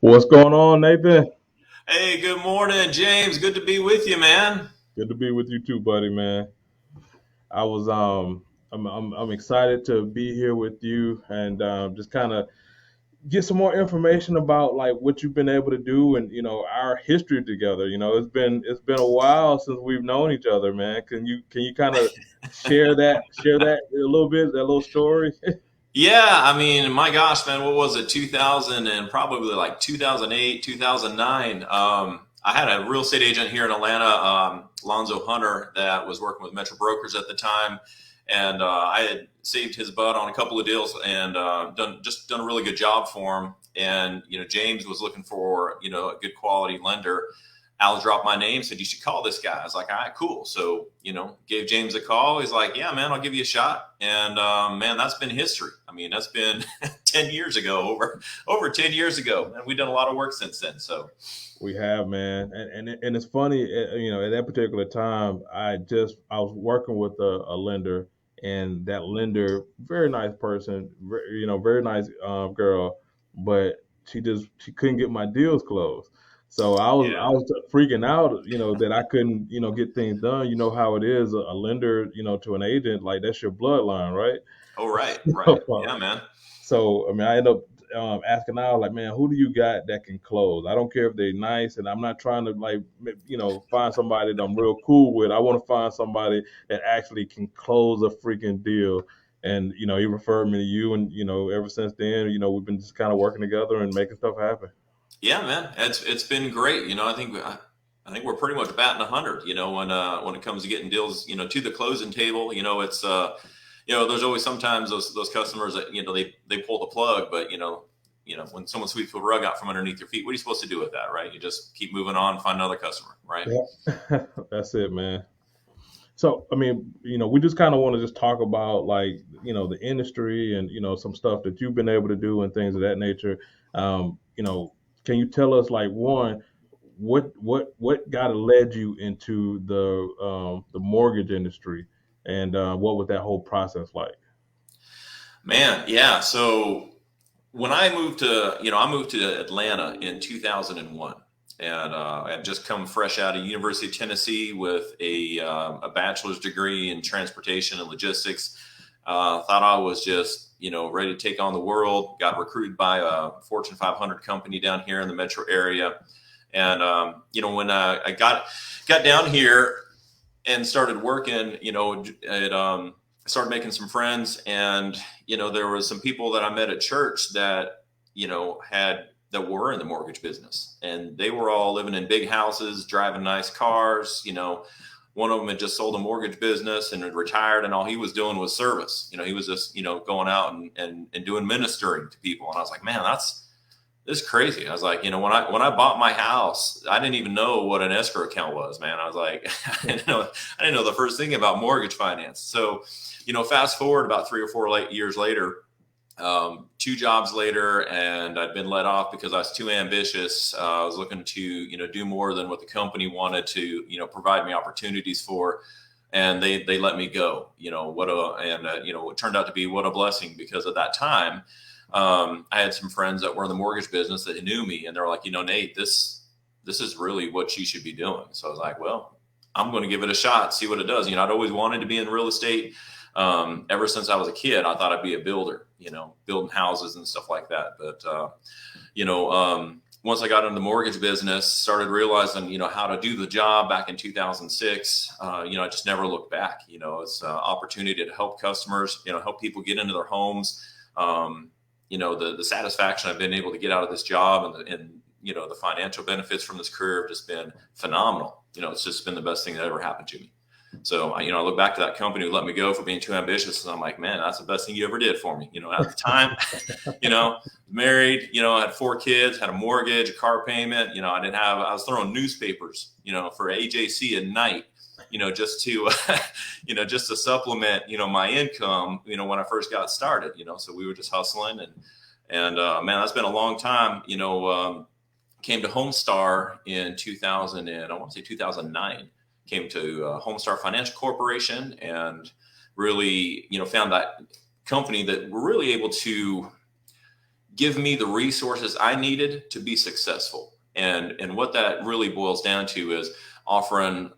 What's going on, Nathan? Hey, good morning, James. Good to be with you, man. Good to be with you too, buddy, man. I was I'm excited to be here with you and just kind of get some more information about like what you've been able to do and our history together. It's been a while since we've known each other, man. Can you kind of share that a little bit, that little story? Yeah, I mean, my gosh, man, what was it? 2000 and probably like 2008, 2009. I had a real estate agent here in Atlanta, Lonzo Hunter, that was working with Metro Brokers at the time, and I had saved his butt on a couple of deals and done a really good job for him. And James was looking for a good quality lender. Al dropped my name, said you should call this guy. I was like, all right, cool. So, gave James a call. He's like, yeah, man, I'll give you a shot. And man, that's been history. I mean, that's been 10 years ago, over 10 years ago. And we've done a lot of work since then. So, We have, man, and it's funny, at that particular time, I was working with a lender, and that lender, very nice person, very nice girl, but she couldn't get my deals closed. So I yeah. was freaking out, that I couldn't, get things done. You know how it is, a lender, to an agent, like that's your bloodline, right? Oh, right. Right. Yeah, man. So I mean, I end up asking out like, man, who do you got that can close? I don't care if they're nice, and I'm not trying to like, find somebody that I'm real cool with. I want to find somebody that actually can close a freaking deal. And he referred me to you, and ever since then, we've been just kind of working together and making stuff happen. Yeah, man. It's been great. I think we're pretty much batting 100. When it comes to getting deals, to the closing table. It's there's always sometimes those customers that they pull the plug, but when someone sweeps the rug out from underneath your feet, what are you supposed to do with that, right? You just keep moving on, find another customer, right? Yeah, that's it, man. So, I mean, we just kind of want to just talk about like, the industry and, some stuff that you've been able to do and things of that nature. Um, you know, can you tell us like one, what got led you into the mortgage industry, and what was that whole process like? Man, yeah. So when I moved to Atlanta in 2001, and I had just come fresh out of University of Tennessee with a bachelor's degree in transportation and logistics. Thought I was just ready to take on the world. Got recruited by a Fortune 500 company down here in the metro area, and when I got down here and started working, it started making some friends, and there was some people that I met at church that had that were in the mortgage business, and they were all living in big houses, driving nice cars. One of them had just sold a mortgage business and had retired, and all he was doing was service. He was just going out and doing ministering to people, and I was like, man, this is crazy. I was like, when I bought my house, I didn't even know what an escrow account was, man. I was like, I didn't know the first thing about mortgage finance. So, fast forward about 3 or 4 years later, two jobs later, and I'd been let off because I was too ambitious. I was looking to, do more than what the company wanted to, provide me opportunities for. And they let me go, it turned out to be what a blessing, because at that time, I had some friends that were in the mortgage business that knew me, and they're like, Nate, this is really what you should be doing. So I was like, well, I'm going to give it a shot, see what it does. I'd always wanted to be in real estate. Ever since I was a kid, I thought I'd be a builder, building houses and stuff like that. But, once I got into the mortgage business, started realizing, how to do the job back in 2006, I just never looked back. It's an opportunity to help customers, help people get into their homes. The satisfaction I've been able to get out of this job, and the financial benefits from this career have just been phenomenal. It's just been the best thing that ever happened to me. So, I look back to that company who let me go for being too ambitious, and I'm like, man, that's the best thing you ever did for me. At the time, married, I had 4 kids, had a mortgage, a car payment. I was throwing newspapers, for AJC at night, just to, just to supplement, my income, when I first got started, so we were just hustling, and man, that's been a long time. Came to Homestar in 2000, and I want to say 2009. Came to Homestar Financial Corporation, and really, found that company that were really able to give me the resources I needed to be successful. And what that really boils down to is offering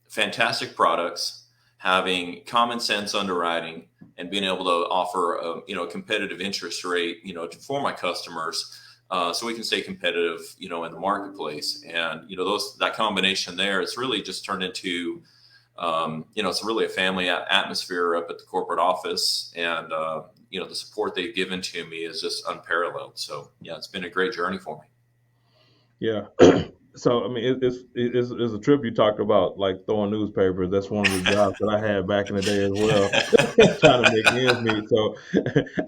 fantastic products, having common sense underwriting, and being able to offer a competitive interest rate for my customers, so we can stay competitive in the marketplace. And those that combination there, it's really just turned into it's really a family atmosphere up at the corporate office. And the support they've given to me is just unparalleled. So yeah, it's been a great journey for me. Yeah. So I mean, it's a trip you talked about, like throwing newspapers. That's one of the jobs that I had back in the day as well, trying to make ends meet. So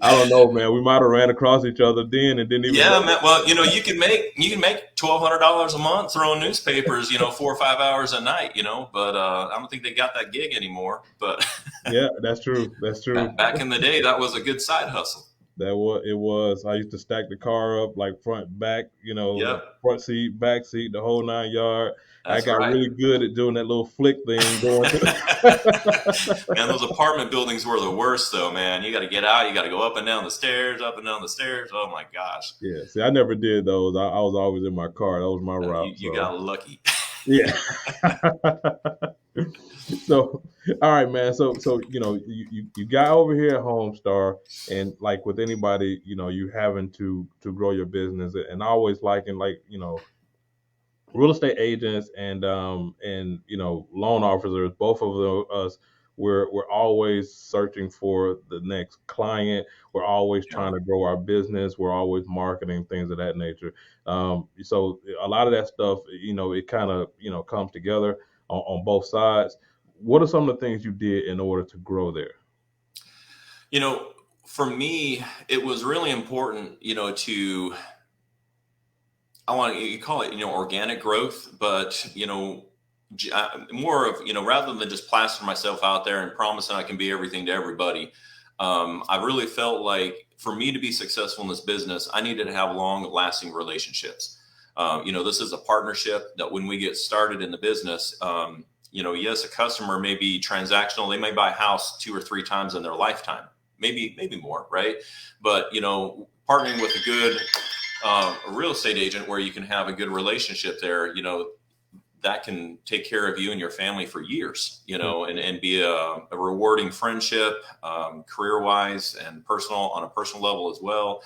I don't know, man. We might have ran across each other then and didn't even Yeah, know. man. Well, you can make $1,200 a month throwing newspapers, 4 or 5 hours a night, But I don't think they got that gig anymore. But Yeah, that's true. That's true. back in the day, that was a good side hustle. That was it was. I used to stack the car up like front, back, Yep, front seat, back seat, the whole 9 yard. I that's got right. really good at doing that little flick thing going Man, to. those apartment buildings were the worst, though, man. You got to get out. You got to go up and down the stairs, up and down the stairs. Oh my gosh, Yeah, see, I never did those. I was always in my car. That was my you, route. you So got lucky. yeah. So all right, man. So you got over here at Homestar, and like with anybody, you having to grow your business, and always liking, like, real estate agents and loan officers, both of us, we're always searching for the next client. We're always Yeah. trying to grow our business. We're always marketing, things of that nature. So a lot of that stuff, it kind of comes together on both sides. What are some of the things you did in order to grow there? You know, for me, it was really important, to I want you call it, organic growth, but more of rather than just plaster myself out there and promising I can be everything to everybody. I really felt like for me to be successful in this business, I needed to have long-lasting relationships. This is a partnership that when we get started in the business, yes, a customer may be transactional. They may buy a house 2 or 3 times in their lifetime, maybe more, right? But partnering with a good a real estate agent where you can have a good relationship there, that can take care of you and your family for years, and be a rewarding friendship, career wise and personal on a personal level as well.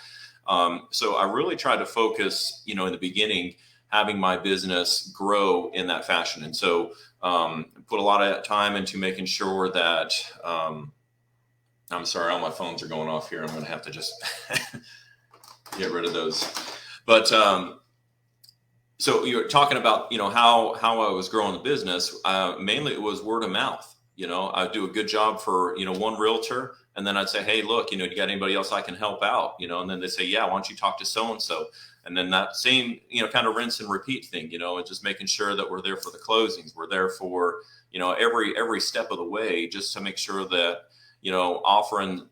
So I really tried to focus, in the beginning, having my business grow in that fashion. And so put a lot of time into making sure that, I'm sorry, all my phones are going off here. I'm going to have to just get rid of those. But so you're talking about how I was growing the business. Mainly it was word of mouth. I'd do a good job for one realtor, and then I'd say, hey, look, do you got anybody else I can help out? And then they say, yeah, why don't you talk to so and so? And then that same kind of rinse and repeat thing, and just making sure that we're there for the closings, we're there for every step of the way, just to make sure that offering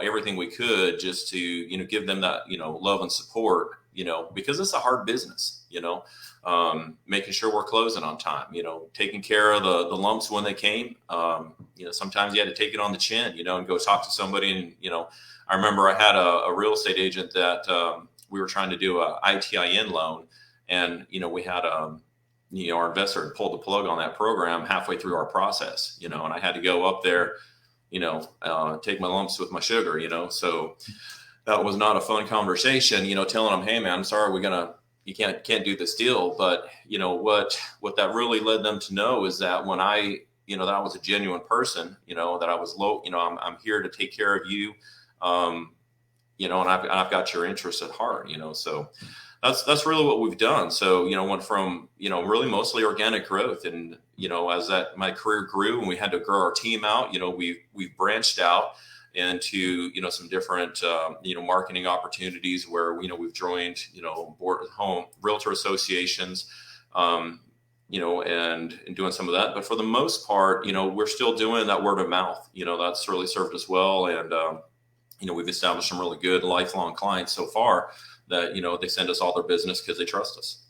everything we could just to give them that love and support, because it's a hard business, making sure we're closing on time, taking care of the lumps when they came. Sometimes you had to take it on the chin, and go talk to somebody. And I remember I had a real estate agent that we were trying to do a ITIN loan, and we had our investor had pulled the plug on that program halfway through our process, and I had to go up there, take my lumps with my sugar, so that was not a fun conversation, telling them, hey man, I'm sorry, you can't do this deal. But what that really led them to know is that when that I was a genuine person, that I was low, I'm here to take care of you. And I've got your interests at heart, so that's really what we've done. So, went from, really mostly organic growth. And, as my career grew and we had to grow our team out, we've branched out into, some different, marketing opportunities where, we've joined, board home realtor associations, and doing some of that. But for the most part, we're still doing that word of mouth, that's really served us well. And, we've established some really good lifelong clients so far that, they send us all their business because they trust us.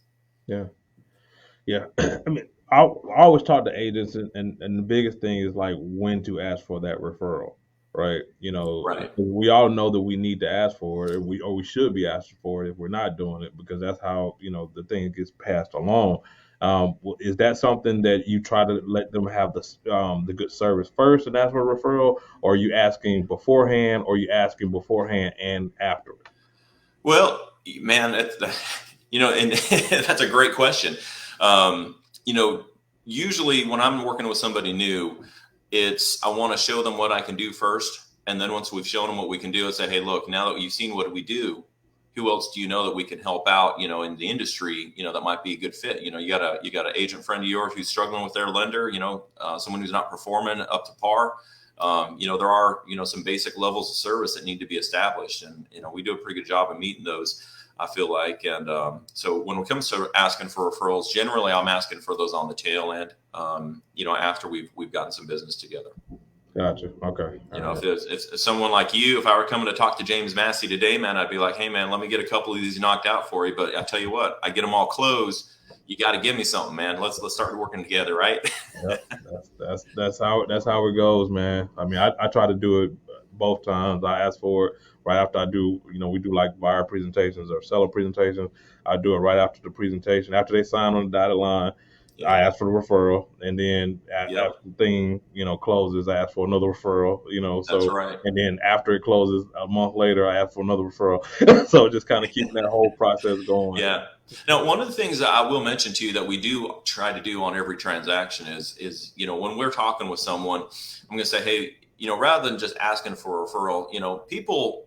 Yeah. Yeah. I mean, I always talk to agents, and the biggest thing is like when to ask for that referral. right? Right. We all know that we need to ask for it, or we should be asking for it if we're not doing it, because that's how the thing gets passed along. Is that something that you try to let them have the good service first and ask for a referral, or are you asking beforehand, or are you asking beforehand and afterward? Well, man, and that's a great question. Um, you know, Usually when I'm working with somebody new, I want to show them what I can do first, and then once we've shown them what we can do, I say, hey, look, now that you've seen what we do, who else do you know that we can help out? In the industry, that might be a good fit. You got an agent friend of yours who's struggling with their lender. Someone who's not performing up to par. There are some basic levels of service that need to be established, and we do a pretty good job of meeting those, I feel like. And so when it comes to asking for referrals, generally I'm asking for those on the tail end. After we've gotten some business together. Gotcha. Okay. All right. If someone like you, if I were coming to talk to James Massey today, man, I'd be like, hey man, let me get a couple of these knocked out for you. But I tell you what, I get them all closed. You got to give me something, man. Let's start working together, right? Yep. That's how it goes, man. I mean, I try to do it both times. I ask for it right after I do. We do like buyer presentations or seller presentations. I do it right after the presentation. After they sign on the dotted line, I Yeah. ask for the referral, and then Yep. after the thing closes, I ask for another referral. That's So, right. and then after it closes a month later, I ask for another referral. So just kind of keeping that whole process going. Yeah. Now, one of the things that I will mention to you that we do try to do on every transaction is when we're talking with someone, I'm going to say, hey, rather than just asking for a referral, people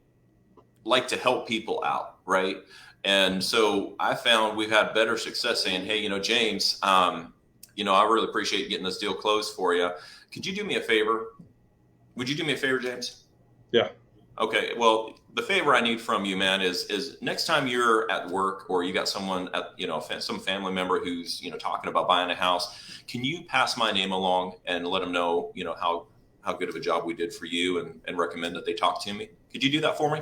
like to help people out, right? And so I found we've had better success saying, hey, James, I really appreciate getting this deal closed for you. Could you do me a favor? Would you do me a favor, James? Yeah. Okay. Well, the favor I need from you, man, is next time you're at work or you got someone at some family member who's talking about buying a house, can you pass my name along and let them know how good of a job we did for you and recommend that they talk to me? Could you do that for me?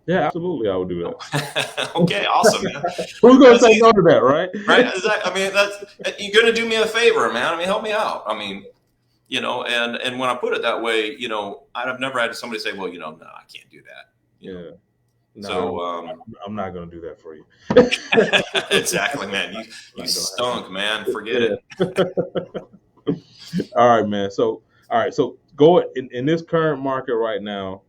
Yeah, absolutely, I would do that. Oh. Okay, awesome, man. Who's gonna That's say easy, no to that, right? right? I mean, you're gonna do me a favor, man. I mean, help me out. I mean, and when I put it that way, I've never had somebody say, well, no, I can't do that. Yeah. No, So I'm not gonna do that for you. exactly, man. You stunk, man. Forget it. All right, man. All right. So go in this current market right now.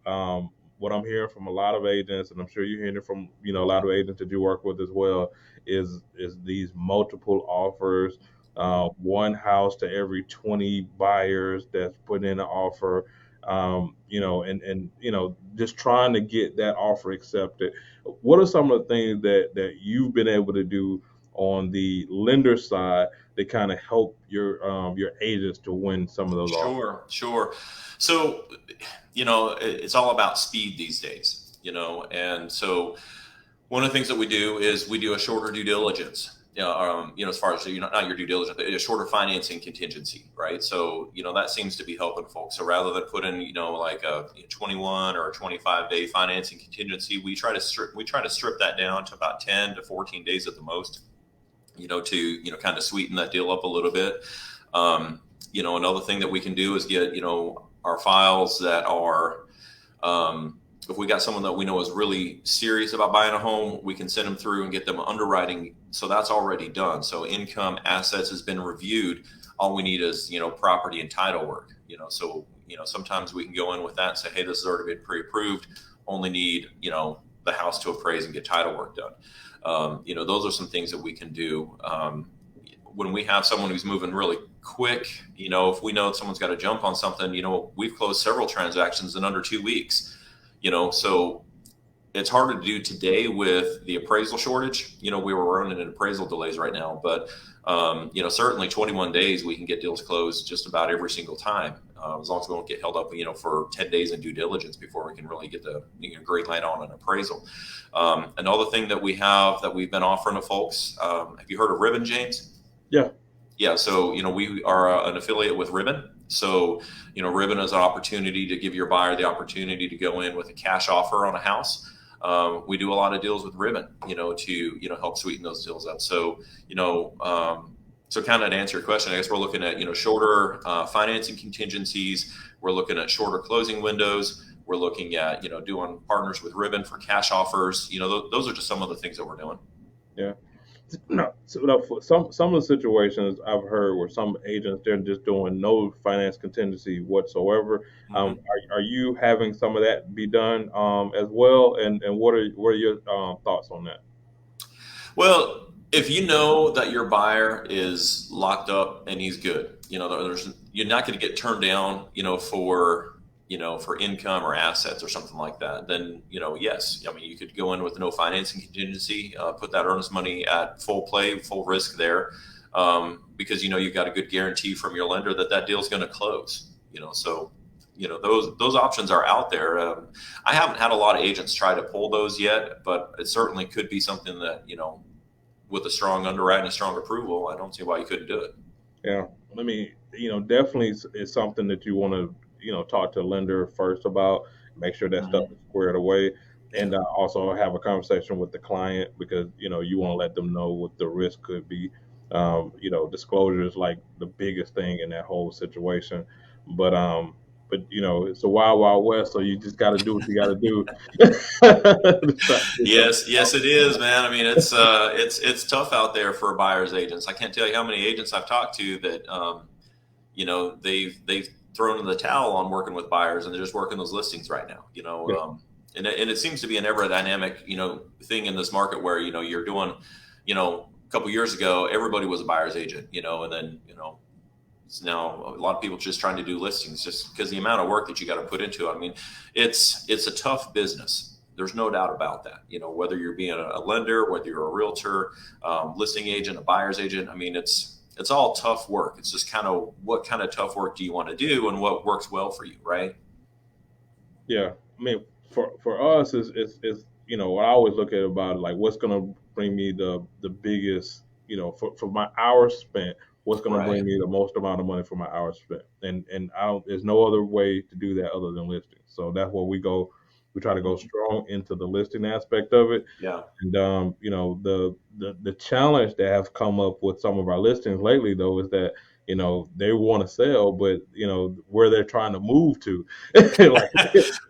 What I'm hearing from a lot of agents, and I'm sure you're hearing it from a lot of agents that you work with as well, is these multiple offers, one house to every 20 buyers that's put in an offer, and just trying to get that offer accepted. What are some of the things that you've been able to do on the lender side that kind of help your agents to win some of those offers? Sure, sure. So, it's all about speed these days, and so one of the things that we do is we do a shorter due diligence. As far as not your due diligence, but a shorter financing contingency, right? So, that seems to be helping folks. So rather than put in, like a 21 or a 25-day financing contingency, we try to strip that down to about 10 to 14 days at the most. To kind of sweeten that deal up a little bit. Another thing that we can do is get our files that are if we got someone that we know is really serious about buying a home, we can send them through and get them underwriting. So that's already done. So income, assets has been reviewed. All we need is property and title work. So sometimes we can go in with that and say, hey, this has already been pre-approved. Only need the house to appraise and get title work done. Those are some things that we can do. When we have someone who's moving really quick, if we know someone's got to jump on something, we've closed several transactions in under 2 weeks. So it's harder to do today with the appraisal shortage. We were running in appraisal delays right now, but certainly 21 days we can get deals closed just about every single time, as long as we don't get held up, for 10 days in due diligence before we can really get the green light on an appraisal. Another thing that we've been offering to folks. Have you heard of Ribbon, James? Yeah. Yeah. So, we are an affiliate with Ribbon. So, Ribbon is an opportunity to give your buyer the opportunity to go in with a cash offer on a house. We do a lot of deals with Ribbon, to help sweeten those deals up. So, So kind of to answer your question, I guess we're looking at, shorter financing contingencies. We're looking at shorter closing windows. We're looking at, doing partners with Ribbon for cash offers. Those are just some of the things that we're doing. Yeah. No, so no, for some of the situations I've heard where some agents they're just doing no finance contingency whatsoever. Hmm. Are you having some of that be done as well? And what are your thoughts on that? Well, if you know that your buyer is locked up and he's good, you're not going to get turned down, for income or assets or something like that. Then, yes, I mean, you could go in with no financing contingency, put that earnest money at full play, full risk there, because you've got a good guarantee from your lender that that deal is going to close. So those options are out there. I haven't had a lot of agents try to pull those yet, but it certainly could be something that with a strong underwriting, a strong approval, I don't see why you couldn't do it. Yeah, I mean, definitely it's something that you want to, talk to a lender first about, make sure that stuff Hmm. is squared away, Yeah. and also have a conversation with the client because you want to let them know what the risk could be. Disclosure is like the biggest thing in that whole situation, but it's a wild, wild west, so you just got to do what you got to do. To try to get something Yes, yes, it is, man. I mean, it's tough out there for buyers agents. I can't tell you how many agents I've talked to that they've thrown in the towel on working with buyers, and they're just working those listings right now. Yeah, And it seems to be an ever dynamic thing in this market where you're doing a couple years ago everybody was a buyer's agent, and then it's now a lot of people just trying to do listings just because the amount of work that you got to put into it. I mean, it's a tough business. There's no doubt about that. Whether you're being a lender, whether you're a realtor, listing agent, a buyer's agent. I mean, it's all tough work. It's just kind of what kind of tough work do you want to do and what works well for you, right? yeah. I mean, for us, is what I always look at about it, like what's gonna bring me the biggest, for my hours spent, what's gonna Right. bring me the most amount of money for my hours spent, and I don't, there's no other way to do that other than listing. So that's where we go. We try to go Mhm. strong into the listing aspect of it, Yeah. and the challenge that has come up with some of our listings lately though is that they want to sell, but where they're trying to move to, like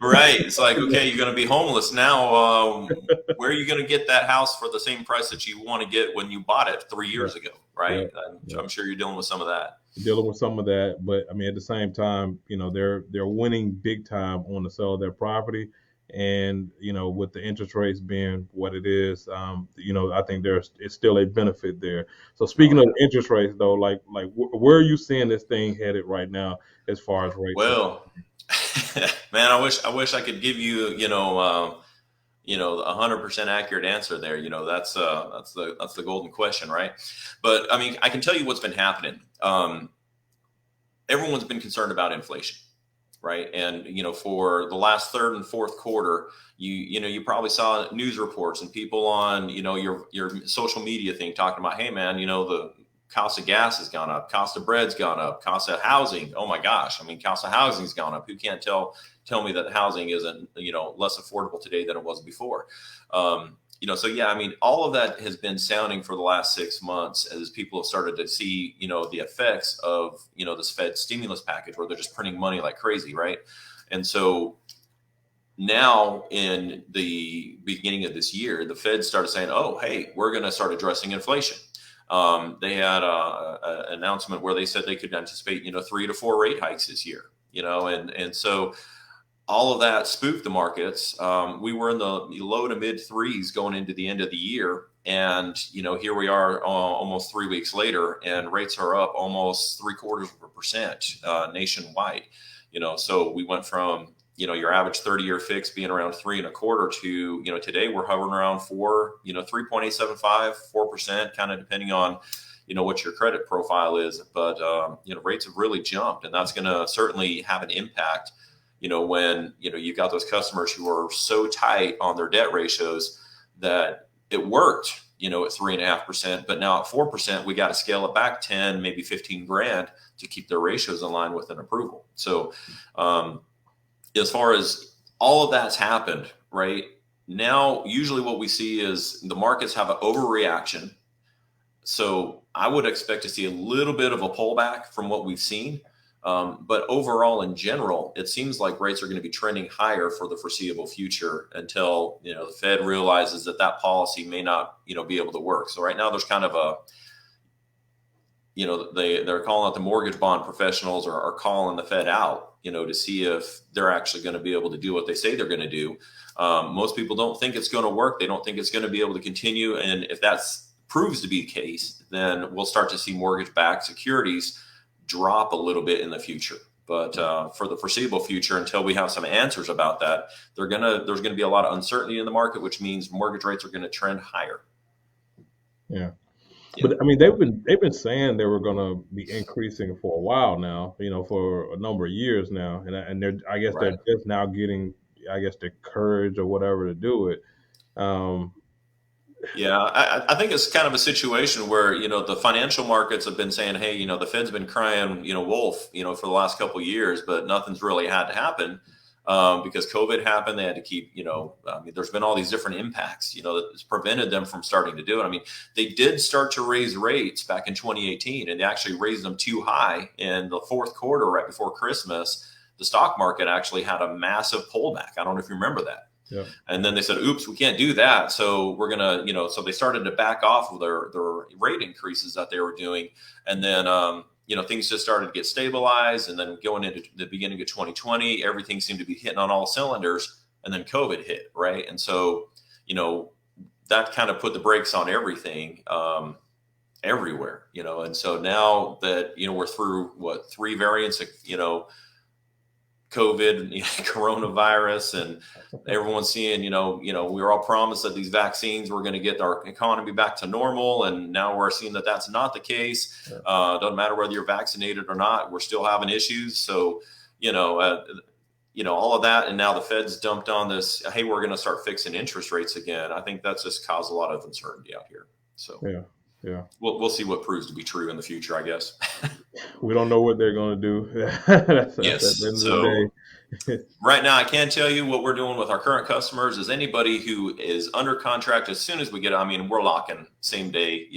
Right. It's like, okay, you're going to be homeless now. Where are you going to get that house for the same price that you want to get when you bought it 3 years ago? yeah, Right. yeah. I'm sure you're dealing with some of that. Dealing with some of that, but I mean, at the same time, they're winning big time on the sale of their property, and with the interest rates being what it is, I think there's it's still a benefit there. So Oh, speaking of yeah. interest rates, though, like where are you seeing this thing headed right now as far as rates are? Well, man, I wish I could give you, 100% accurate answer there. That's the golden question, right? But I mean, I can tell you what's been happening. Everyone's been concerned about inflation, right? And for the last third and fourth quarter, you probably saw news reports and people on your social media thing talking about, hey man, the cost of gas has gone up, cost of bread's gone up, cost of housing. Oh my gosh, I mean, cost of housing's gone up. Who can't tell me that housing isn't less affordable today than it was before? So yeah, I mean, all of that has been sounding for the last 6 months as people have started to see, the effects of, this Fed stimulus package where they're just printing money like crazy, right? And so now in the beginning of this year, the Fed started saying, oh, hey, we're going to start addressing inflation. They had an announcement where they said they could anticipate, 3 to 4 rate hikes this year, and so all of that spooked the markets. We were in the low to mid threes going into the end of the year. And, here we are almost 3 weeks later, and rates are up almost 0.75% nationwide. So we went from, your average 30-year fix being around 3.25 to, today we're hovering around 3.875, 4%, kind of depending on, what your credit profile is. But, rates have really jumped, and that's going to certainly have an impact when you've got those customers who are so tight on their debt ratios that it worked at 3.5%, but now at 4% we got to scale it back 10, maybe 15 grand to keep their ratios in line with an approval. So as far as all of that's happened right now, usually what we see is the markets have an overreaction. So I would expect to see a little bit of a pullback from what we've seen. But overall, in general, it seems like rates are going to be trending higher for the foreseeable future until the Fed realizes that that policy may not be able to work. So right now, there's kind of a they're calling out the mortgage bond professionals are calling the Fed out, to see if they're actually going to be able to do what they say they're going to do. Most people don't think it's going to work. They don't think it's going to be able to continue. And if that proves to be the case, then we'll start to see mortgage-backed securities drop a little bit in the future. But for the foreseeable future, until we have some answers about that, there's going to be a lot of uncertainty in the market, which means mortgage rates are going to trend higher. Yeah. Yeah. But I mean, they've been saying they were going to be increasing for a while now, for a number of years now, and I guess Right. they're just now getting, I guess, the courage or whatever to do it. Um, Yeah, I think it's kind of a situation where the financial markets have been saying, hey, the Fed's been crying, wolf, for the last couple of years, but nothing's really had to happen because COVID happened. They had to keep, I mean, there's been all these different impacts, that's prevented them from starting to do it. I mean, they did start to raise rates back in 2018, and they actually raised them too high in the fourth quarter, right before Christmas. The stock market actually had a massive pullback. I don't know if you remember that. yeah, And then they said, oops, we can't do that. So we're going to, so they started to back off of their rate increases that they were doing. And then, things just started to get stabilized. And then going into the beginning of 2020, everything seemed to be hitting on all cylinders. And then COVID hit, right? And so, that kind of put the brakes on everything everywhere, And so now that, we're through three variants of, COVID, coronavirus, and everyone's seeing, we were all promised that these vaccines were going to get our economy back to normal, and now we're seeing that that's not the case. Doesn't matter whether you're vaccinated or not, we're still having issues. So, all of that, and now the Fed's dumped on this. Hey, we're going to start fixing interest rates again. I think that's just caused a lot of uncertainty out here. So, yeah. we'll see what proves to be true in the future, I guess. We don't know what they're going to do. That's at Yes. the end of So the day. right now, I can tell you what we're doing with our current customers is anybody who is under contract, as soon as we get, I mean, we're locking same day,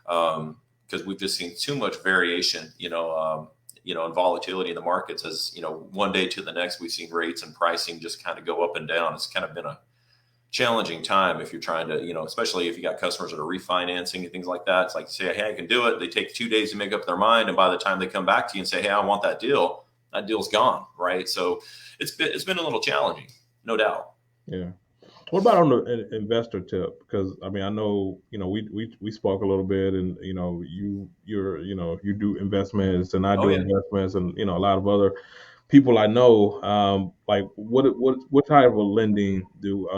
because we've just seen too much variation, and volatility in the markets. As one day to the next, we've seen rates and pricing just kind of go up and down. It's kind of been a challenging time if you're trying to, especially if you got customers that are refinancing and things like that. It's like, say, hey, I can do it. They take 2 days to make up their mind, and by the time they come back to you and say, hey, I want that deal's gone, right? So it's been a little challenging, no doubt. Yeah. What about on the investor tip? Because I mean, I know we spoke a little bit, and you do investments, and I Oh do yeah. investments, and a lot of other people I know. Like what type of lending do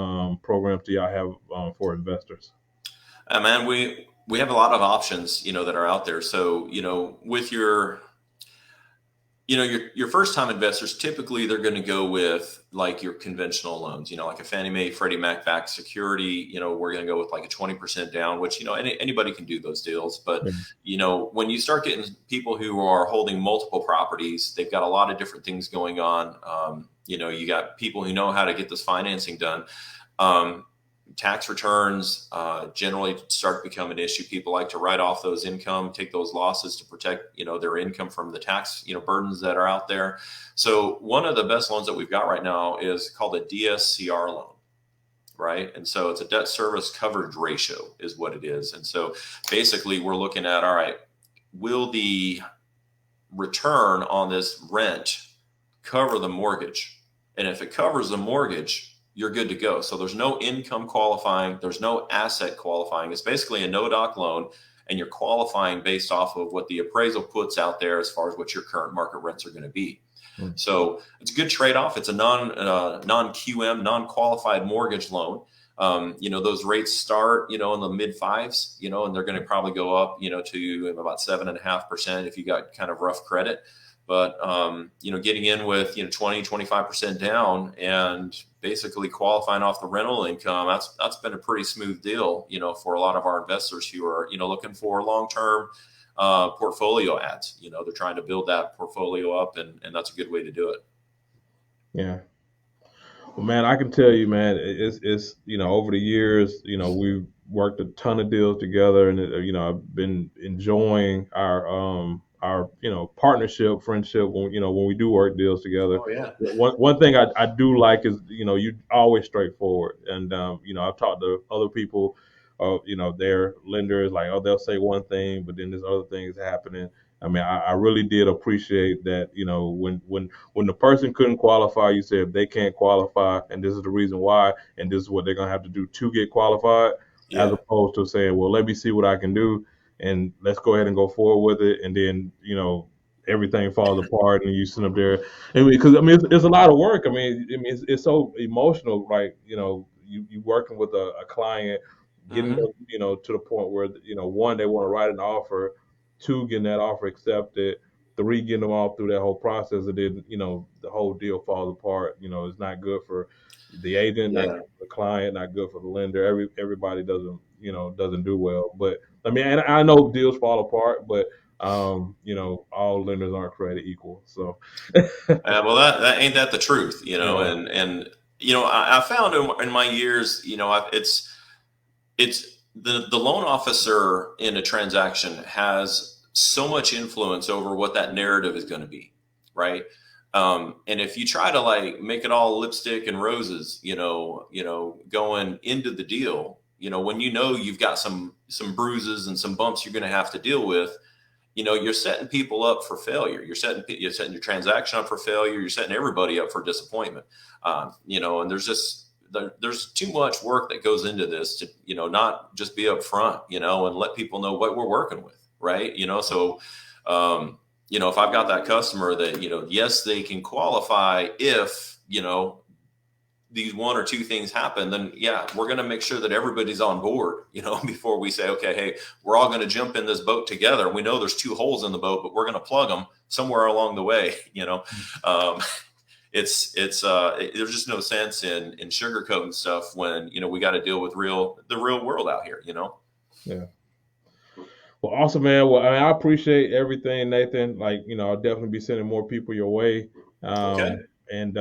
programs do y'all have for investors? Man, we have a lot of options, that are out there. So, with your first time investors, typically they're going to go with like your conventional loans, like a Fannie Mae, Freddie Mac backed security. We're going to go with like a 20% down, which, anybody can do those deals. But, when you start getting people who are holding multiple properties, they've got a lot of different things going on. You got people who know how to get this financing done. Tax returns generally start to become an issue. People like to write off those income, take those losses to protect, their income from the tax, burdens that are out there. So one of the best loans that we've got right now is called a DSCR loan, right? And so it's a debt service coverage ratio is what it is. And so basically we're looking at, all right, will the return on this rent cover the mortgage? And if it covers the mortgage, you're good to go. So there's no income qualifying. There's no asset qualifying. It's basically a no-doc loan, and you're qualifying based off of what the appraisal puts out there as far as what your current market rents are going to be. So it's a good trade-off. It's a non-QM, non-qualified mortgage loan. Those rates start, in the mid fives, and they're going to probably go up, to about 7.5% if you got kind of rough credit. But, getting in with, 20, 25% down and basically qualifying off the rental income, that's been a pretty smooth deal, for a lot of our investors who are, looking for long-term portfolio adds. They're trying to build that portfolio up, and that's a good way to do it. Yeah. Well, man, I can tell you, man, it's over the years, worked a ton of deals together, and I've been enjoying our partnership, friendship when we do work deals together. Oh yeah. One thing I do like is you always straightforward, and I've talked to other people, their lenders, like, oh, they'll say one thing, but then there's other things happening. I mean, I really did appreciate that. When the person couldn't qualify, you said if they can't qualify, and this is the reason why, and this is what they're gonna have to do to get qualified, as Yeah. opposed to saying, well, let me see what I can do, and let's go ahead and go forward with it, and then everything falls apart, and you sit up there. I mean, because it's a lot of work. It's so emotional, right? You working with a client, getting Hmm. them, to the point where one, they want to write an offer, two, getting that offer accepted, three, getting them all through that whole process, and then the whole deal falls apart. It's not good for the agent, not good Yeah. for the client, not good for the lender. Everybody doesn't do well. But I mean, and I know deals fall apart, but all lenders aren't created equal. So Well, that ain't that the truth, yeah, and I found in my years, it's the loan officer in a transaction has so much influence over what that narrative is going to be, right? And if you try to like make it all lipstick and roses, going into the deal, when you've got some bruises and some bumps you're going to have to deal with, you're setting people up for failure. You're setting your transaction up for failure. You're setting everybody up for disappointment. And there's too much work that goes into this to not just be upfront, and let people know what we're working with, right? So if I've got that customer that yes, they can qualify if these one or two things happen, then yeah, we're going to make sure that everybody's on board, before we say, okay, hey, we're all going to jump in this boat together. We know there's two holes in the boat, but we're going to plug them somewhere along the way. um, there's just no sense in sugarcoating stuff when we got to deal with the real world out here. yeah. Well, awesome, man. Well, I appreciate everything, Nathan. Like, I'll definitely be sending more people your way. Okay. And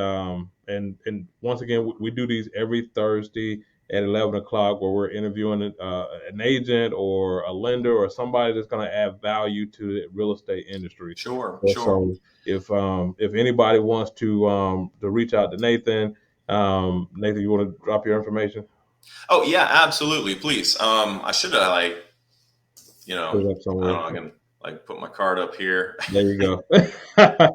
once again, we do these every Thursday at 11 o'clock, where we're interviewing an agent or a lender or somebody that's going to add value to the real estate industry. Sure, So, sure. if anybody wants to reach out to Nathan, Nathan, you want to drop your information? Oh yeah, absolutely, please. I should have Put it up I don't somewhere. know, I can like put my card up here. There you go. But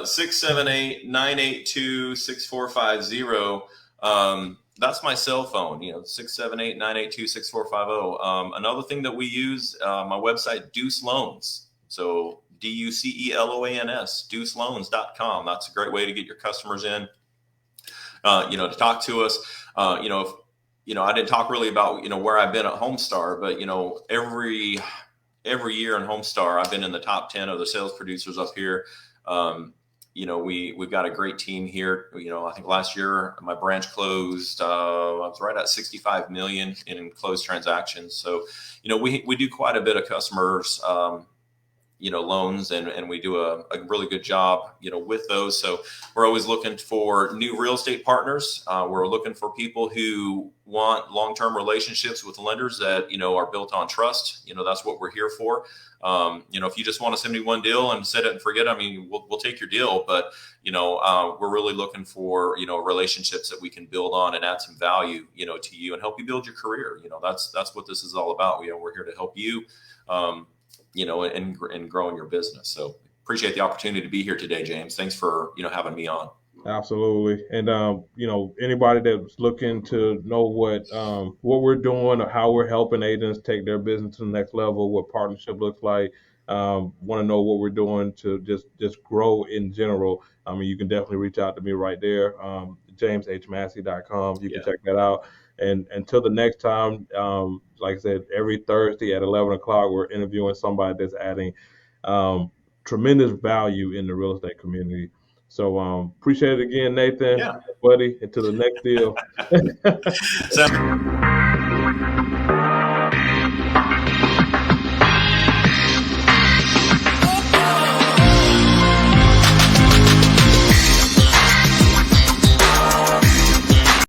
678-982-6450. That's my cell phone, 678-982-6450. Another thing that we use, my website, Duce Loans. So DUCELOANS, DuceLoans.com. That's a great way to get your customers in, to talk to us. If I didn't talk really about where I've been at Homestar, but every year in Homestar, I've been in the top 10 of the sales producers up here. We've got a great team here. I think last year my branch closed. I was right at 65 million in closed transactions. So, we do quite a bit of customers, loans, and we do a really good job, with those. So we're always looking for new real estate partners. We're looking for people who want long-term relationships with lenders that, are built on trust. That's what we're here for. If you just want to send me one deal and set it and forget, we'll take your deal. But, we're really looking for, relationships that we can build on and add some value, to you and help you build your career. That's what this is all about. We're here to help you, and growing your business. So appreciate the opportunity to be here today, James. Thanks for, having me on. Absolutely. And anybody that's looking to know what we're doing or how we're helping agents take their business to the next level, what partnership looks like, want to know what we're doing to just grow in general. You can definitely reach out to me right there. JamesHMassey.com. You can Yeah. check that out. And until the next time, like I said, every Thursday at 11 o'clock, we're interviewing somebody that's adding tremendous value in the real estate community. So appreciate it again, Nathan, Yeah. buddy. Until the next deal. So